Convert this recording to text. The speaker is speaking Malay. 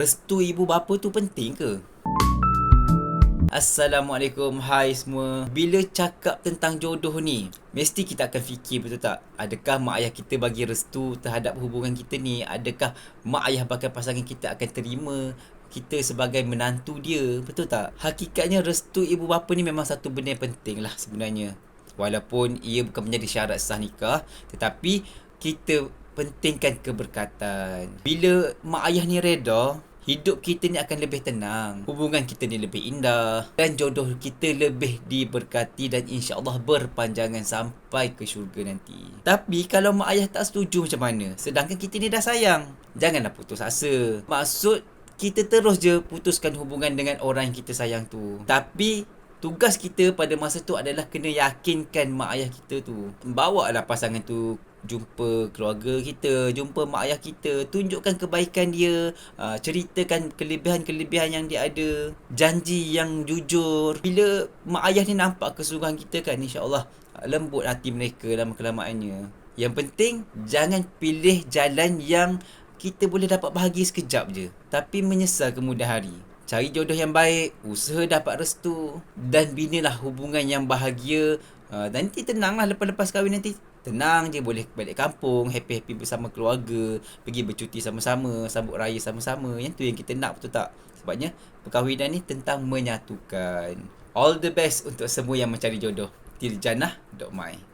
Restu ibu bapa tu penting ke? Assalamualaikum, hai semua. Bila cakap tentang jodoh ni, mesti kita akan fikir, betul tak? Adakah mak ayah kita bagi restu terhadap hubungan kita ni? Adakah mak ayah bakal pasangan kita akan terima kita sebagai menantu dia? Betul tak? Hakikatnya restu ibu bapa ni memang satu benda yang penting lah sebenarnya. Walaupun ia bukan menjadi syarat sah nikah, tetapi kita pentingkan keberkatan. Bila mak ayah ni reda, hidup kita ni akan lebih tenang, hubungan kita ni lebih indah, dan jodoh kita lebih diberkati dan insya-Allah berpanjangan sampai ke syurga nanti. Tapi kalau mak ayah tak setuju macam mana? Sedangkan kita ni dah sayang. Janganlah putus asa. Maksud kita terus je putuskan hubungan dengan orang yang kita sayang tu. Tapi tugas kita pada masa tu adalah kena yakinkan mak ayah kita tu. Bawa lah pasangan tu jumpa keluarga kita, jumpa mak ayah kita, tunjukkan kebaikan dia, ceritakan kelebihan-kelebihan yang dia ada, janji yang jujur. Bila mak ayah ni nampak kesungguhan kita kan, insya-Allah lembut hati mereka lama kelamaannya. Yang penting jangan pilih jalan yang kita boleh dapat bahagia sekejap je, tapi menyesal kemudian hari. Cari jodoh yang baik, usaha dapat restu, dan binalah hubungan yang bahagia. Nanti tenanglah lepas-lepas kahwin nanti. Tenang je, boleh balik kampung, happy-happy bersama keluarga, pergi bercuti sama-sama, sambut raya sama-sama. Yang tu yang kita nak, betul tak? Sebabnya perkahwinan ni tentang menyatukan. All the best untuk semua yang mencari jodoh. Tirjanah.my